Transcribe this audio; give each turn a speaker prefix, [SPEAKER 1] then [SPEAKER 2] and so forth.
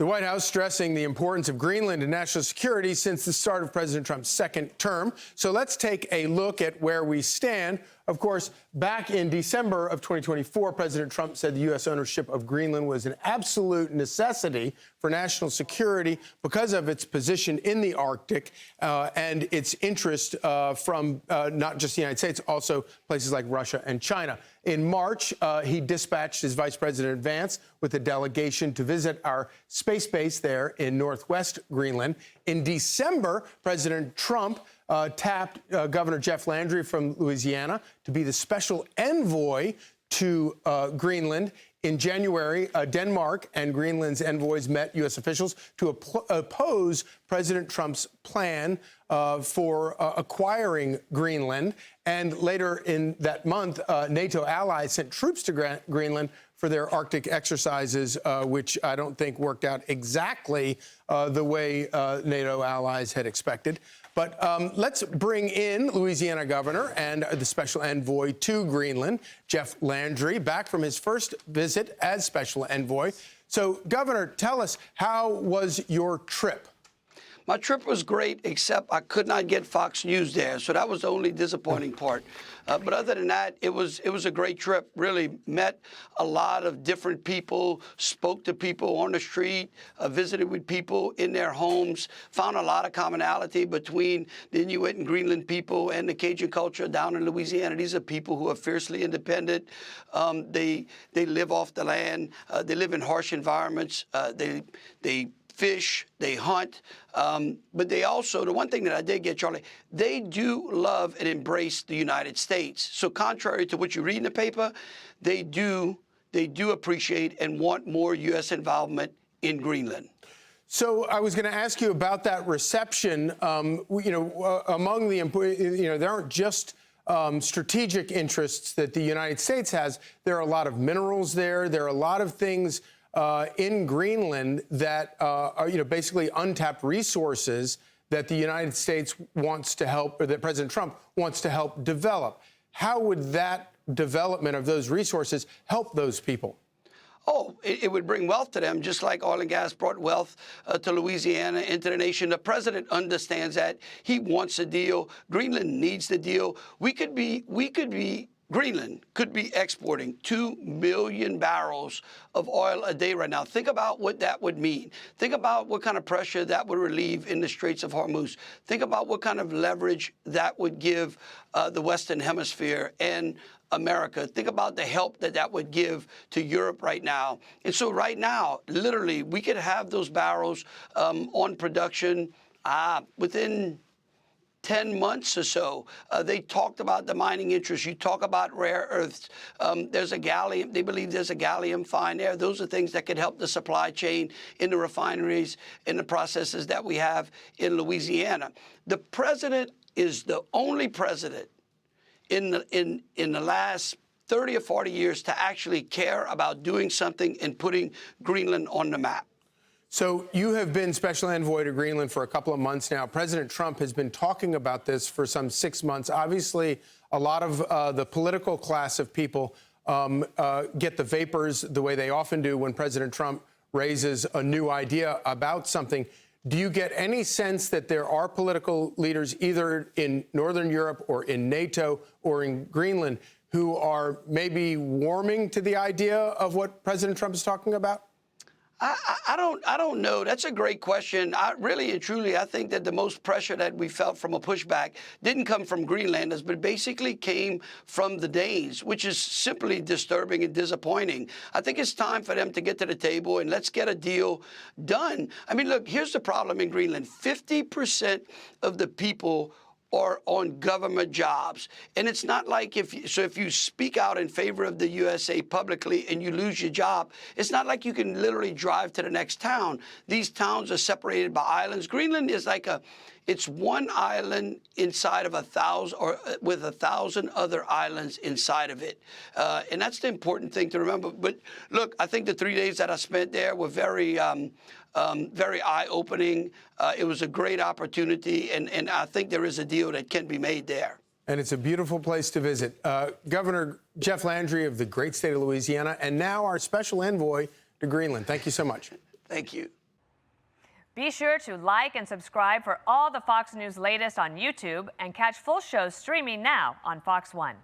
[SPEAKER 1] The White House stressing the importance of Greenland and national security since the start of President Trump's second term. So let's take a look at where we stand. Of course, back in December of 2024, President Trump said the U.S. ownership of Greenland was an absolute necessity for national security because of its position in the Arctic and its interest from not just the United States, also places like Russia and China. In March, he dispatched his Vice President Vance with a delegation to visit our space base there in northwest Greenland. In December, President Trump tapped Governor Jeff Landry from Louisiana to be the special envoy to Greenland. In January, Denmark and Greenland's envoys met U.S. officials to oppose President Trump's plan for acquiring Greenland. And later in that month, NATO allies sent troops to Greenland for their Arctic exercises, which I don't think worked out exactly the way NATO allies had expected. But let's bring in Louisiana Governor and the special envoy to Greenland, Jeff Landry, back from his first visit as special envoy. So, Governor, tell us, how was your trip?
[SPEAKER 2] My trip was great, except I could not get Fox News there, so that was the only disappointing part. But other than that, it was a great trip. Really met a lot of different people, spoke to people on the street, visited with people in their homes, found a lot of commonality between the Inuit and Greenland people and the Cajun culture down in Louisiana. These are people who are fiercely independent. They live off the land. They live in harsh environments. They fish, they hunt, but they also, the one thing that I did get, Charlie, they do love and embrace the United States. So contrary to what you read in the paper, they do appreciate and want more U.S. involvement in Greenland.
[SPEAKER 1] So I was going to ask you about that reception. Among the, there aren't just strategic interests that the United States has. There are a lot of minerals there. There are a lot of things in Greenland that are, basically untapped resources that the United States wants to help, or that President Trump wants to help develop. How would that development of those resources help those people?
[SPEAKER 2] Oh, it would bring wealth to them, just like oil and gas brought wealth to Louisiana, into the nation. The president understands that. He wants a deal. Greenland needs the deal. Greenland could be exporting 2 million barrels of oil a day right now. Think about what that would mean. Think about what kind of pressure that would relieve in the Straits of Hormuz. Think about what kind of leverage that would give the Western Hemisphere and America. Think about the help that that would give to Europe right now. And so right now, literally, we could have those barrels on production within 10 months or so. They talked about the mining interests. You talk about rare earths. There's a gallium. They believe there's a gallium find there. Those are things that could help the supply chain in the refineries, in the processes that we have in Louisiana. The president is the only president in the last 30 or 40 years to actually care about doing something and putting Greenland on the map.
[SPEAKER 1] So you have been special envoy to Greenland for a couple of months now. President Trump has been talking about this for some 6 months. Obviously, a lot of the political class of people get the vapors the way they often do when President Trump raises a new idea about something. Do you get any sense that there are political leaders either in Northern Europe or in NATO or in Greenland who are maybe warming to the idea of what President Trump is talking about?
[SPEAKER 2] I don't know. That's a great question. Really and truly, I think that the most pressure that we felt from a pushback didn't come from Greenlanders, but basically came from the Danes, which is simply disturbing and disappointing. I think it's time for them to get to the table and let's get a deal done. I mean, look, here's the problem in Greenland. 50% of the people are on government jobs. And it's not like if you speak out in favor of the USA publicly and you lose your job, it's not like you can literally drive to the next town. These towns are separated by islands. Greenland is like it's one island inside of 1,000, or with 1,000 other islands inside of it. And that's the important thing to remember. But look, I think the 3 days that I spent there were very eye-opening. It was a great opportunity, and I think there is a deal that can be made there.
[SPEAKER 1] And it's a beautiful place to visit. Governor Jeff Landry of the great state of Louisiana, and now our special envoy to Greenland. Thank you so much.
[SPEAKER 2] Thank you.
[SPEAKER 3] Be sure to like and subscribe for all the Fox News latest on YouTube and catch full shows streaming now on Fox One.